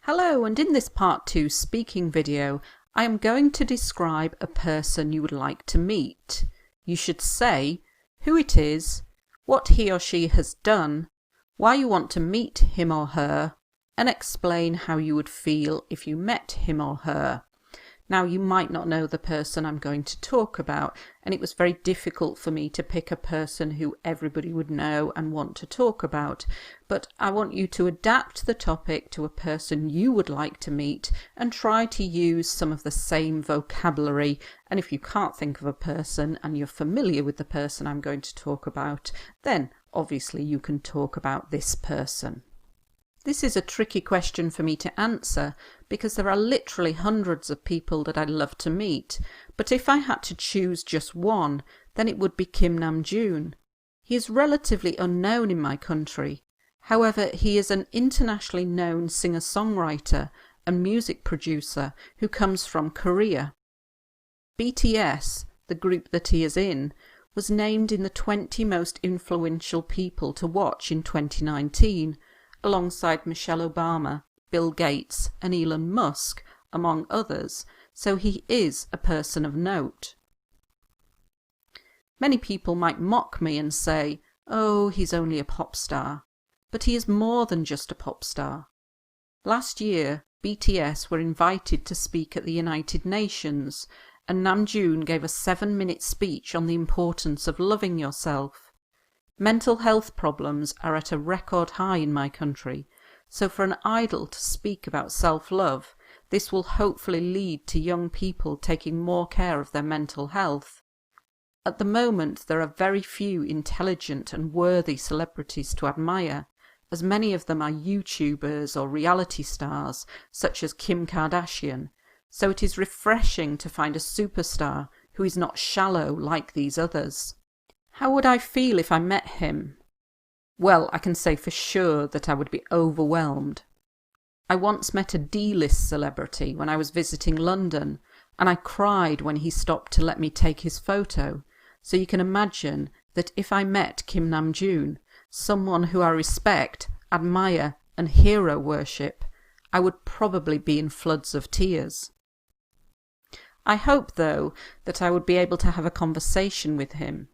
Hello, and in this part 2 speaking video, I am going to describe a person you would like to meet. You should say who it is, what he or she has done, why you want to meet him or her, and explain how you would feel if you met him or her. Now, you might not know the person I'm going to talk about, and it was very difficult for me to pick a person who everybody would know and want to talk about. But I want you to adapt the topic to a person you would like to meet and try to use some of the same vocabulary. And if you can't think of a person and you're familiar with the person I'm going to talk about, then obviously you can talk about this person. This is a tricky question for me to answer because there are literally hundreds of people that I'd love to meet, but if I had to choose just one, then it would be Kim Namjoon. He is relatively unknown in my country. However, he is an internationally known singer-songwriter and music producer who comes from Korea. BTS, the group that he is in, was named in the 20 most influential people to watch in 2019, alongside Michelle Obama, Bill Gates and Elon Musk, among others, so he is a person of note. Many people might mock me and say, "Oh, he's only a pop star," but he is more than just a pop star. Last year, BTS were invited to speak at the United Nations, and Namjoon gave a 7-minute speech on the importance of loving yourself. Mental health problems are at a record high in my country, so for an idol to speak about self-love, this will hopefully lead to young people taking more care of their mental health. At the moment, there are very few intelligent and worthy celebrities to admire, as many of them are YouTubers or reality stars, such as Kim Kardashian, so it is refreshing to find a superstar who is not shallow like these others. How would I feel if I met him? Well, I can say for sure that I would be overwhelmed. I once met a D-list celebrity when I was visiting London, and I cried when he stopped to let me take his photo, so you can imagine that if I met Kim Namjoon, someone who I respect, admire and hero worship, I would probably be in floods of tears. I hope, though, that I would be able to have a conversation with him.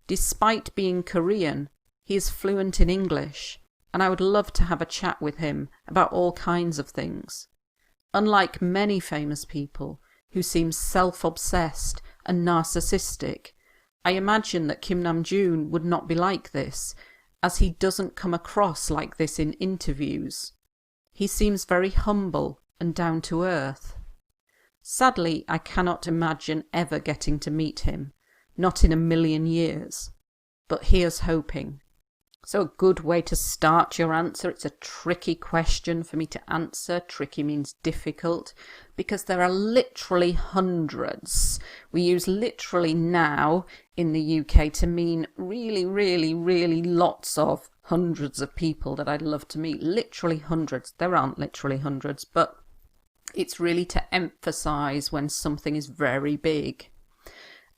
Despite being Korean, he is fluent in English, and I would love to have a chat with him about all kinds of things. Unlike many famous people who seem self-obsessed and narcissistic, I imagine that Kim Namjoon would not be like this, as he doesn't come across like this in interviews. He seems very humble and down to earth. Sadly, I cannot imagine ever getting to meet him. Not in a million years. But here's hoping. So a good way to start your answer. It's a tricky question for me to answer. Tricky means difficult, because there are literally hundreds. We use literally now in the UK to mean really, really, really lots of hundreds of people that I'd love to meet. Literally hundreds. There aren't literally hundreds, but it's really to emphasize when something is very big.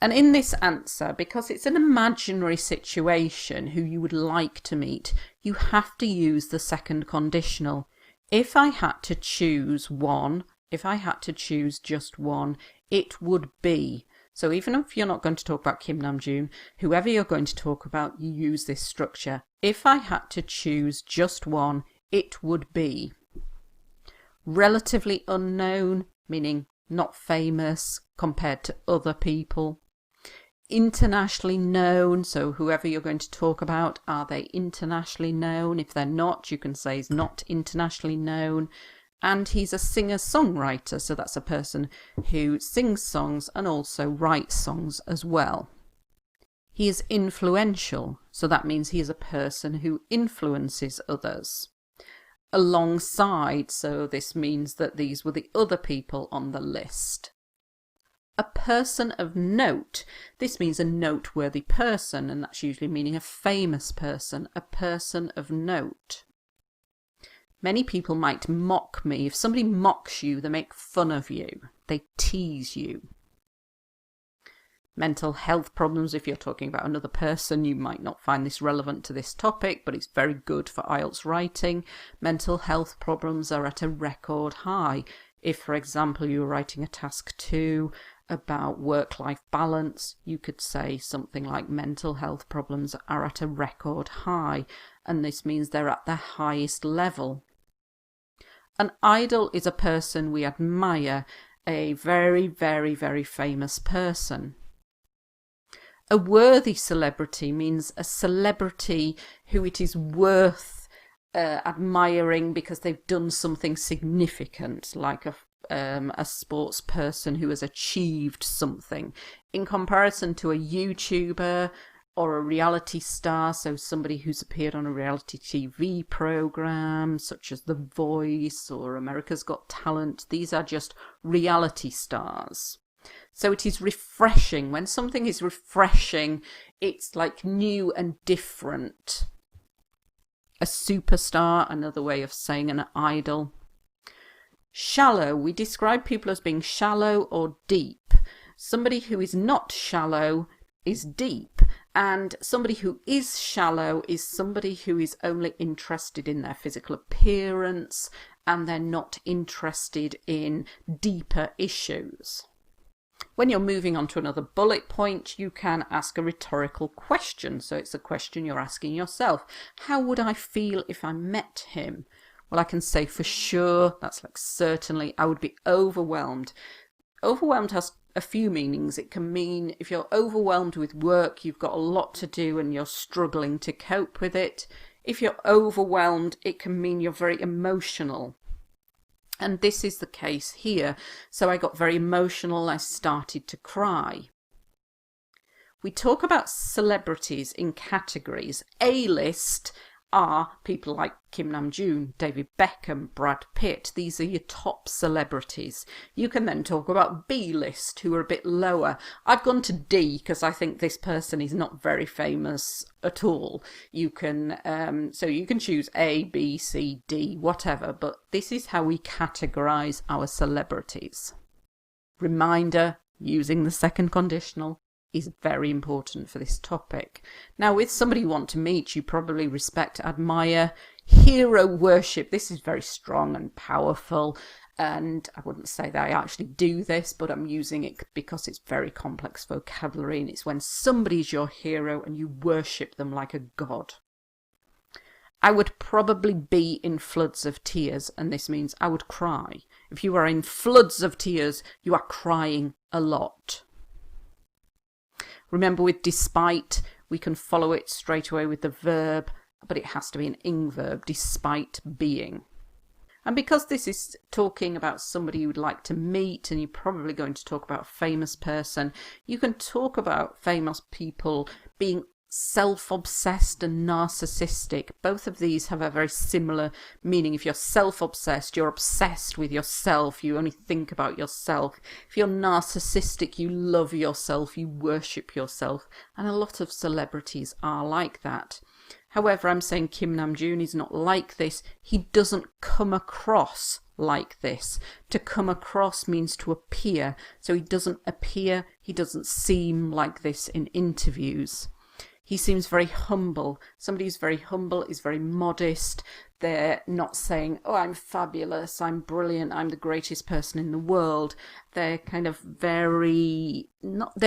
And in this answer, because it's an imaginary situation who you would like to meet, you have to use the second conditional. If I had to choose one, if I had to choose just one, it would be. So even if you're not going to talk about Kim Namjoon, whoever you're going to talk about, you use this structure. If I had to choose just one, it would be. Relatively unknown, meaning not famous compared to other people. Internationally known, so whoever you're going to talk about, are they internationally known? If they're not, you can say he's not internationally known. And he's a singer-songwriter, so that's a person who sings songs and also writes songs as well. He is influential, so that means he is a person who influences others. Alongside, so this means that these were the other people on the list. A person of note. This means a noteworthy person, and that's usually meaning a famous person, a person of note. Many people might mock me. If somebody mocks you, they make fun of you. They tease you. Mental health problems, if you're talking about another person, you might not find this relevant to this topic, but it's very good for IELTS writing. Mental health problems are at a record high. If, for example, you're writing a task 2 about work-life balance, you could say something like mental health problems are at a record high, and this means they're at the highest level. An idol is a person we admire, a very, very, very famous person. A worthy celebrity means a celebrity who it is worth admiring because they've done something significant, like a sports person who has achieved something, in comparison to a YouTuber or a reality star, so somebody who's appeared on a reality TV program such as The Voice or America's Got Talent. These are just reality stars. So it is refreshing. When something is refreshing, it's like new and different. A superstar, another way of saying an idol. Shallow. We describe people as being shallow or deep. Somebody who is not shallow is deep, and somebody who is shallow is somebody who is only interested in their physical appearance, and they're not interested in deeper issues. When you're moving on to another bullet point, you can ask a rhetorical question. So it's a question you're asking yourself. How would I feel if I met him? Well, I can say for sure, that's like certainly, I would be overwhelmed. Overwhelmed has a few meanings. It can mean if you're overwhelmed with work, you've got a lot to do and you're struggling to cope with it. If you're overwhelmed, it can mean you're very emotional. And this is the case here. So I got very emotional. I started to cry. We talk about celebrities in categories. A-list are people like Kim Namjoon, David Beckham, Brad Pitt. These are your top celebrities. You can then talk about B-list, who are a bit lower. I've gone to D because I think this person is not very famous at all. You can so you can choose A, B, C, D, whatever, but this is how we categorize our celebrities. Reminder, using the second conditional is very important for this topic. Now, with somebody you want to meet, you probably respect, admire, hero worship. This is very strong and powerful, and I wouldn't say that I actually do this, but I'm using it because it's very complex vocabulary, and it's when somebody's your hero and you worship them like a god. I would probably be in floods of tears, and this means I would cry. If you are in floods of tears, you are crying a lot. Remember, with despite, we can follow it straight away with the verb, but it has to be an ing verb, despite being. And because this is talking about somebody you would like to meet, and you're probably going to talk about a famous person, you can talk about famous people being self-obsessed and narcissistic. Both of these have a very similar meaning. If you're self-obsessed, you're obsessed with yourself. You only think about yourself. If you're narcissistic, you love yourself. You worship yourself. And a lot of celebrities are like that. However, I'm saying Kim Namjoon is not like this. He doesn't come across like this. To come across means to appear. So he doesn't appear, he doesn't seem like this in interviews. He seems very humble. Somebody who's very humble is very modest. They're not saying, oh, I'm fabulous, I'm brilliant, I'm the greatest person in the world. They're kind of they're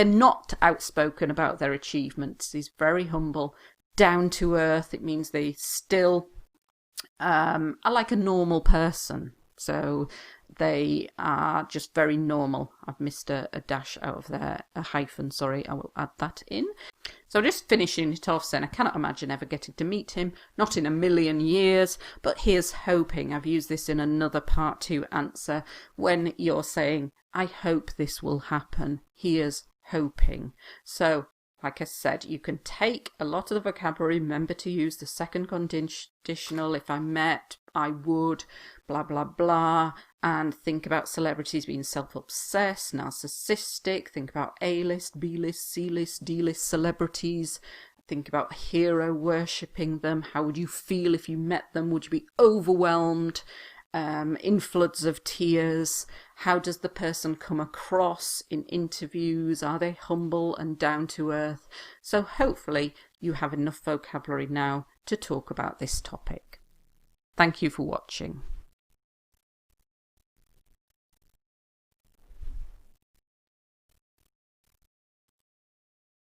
not outspoken about their achievements. He's very humble, down to earth. It means they still are like a normal person. So they are just very normal. I've missed a dash out of there, a hyphen, sorry, I will add that in. So just finishing it off saying I cannot imagine ever getting to meet him, not in a million years, but here's hoping. I've used this in another part 2 answer when you're saying, I hope this will happen. Here's hoping. So, like I said, you can take a lot of the vocabulary, remember to use the second conditional, if I met, I would, blah, blah, blah, and think about celebrities being self-obsessed, narcissistic, think about A-list, B-list, C-list, D-list celebrities, think about hero worshipping them. How would you feel if you met them? Would you be overwhelmed? in floods of tears? How does the person come across in interviews? Are they humble and down to earth? So hopefully you have enough vocabulary now to talk about this topic. Thank you for watching.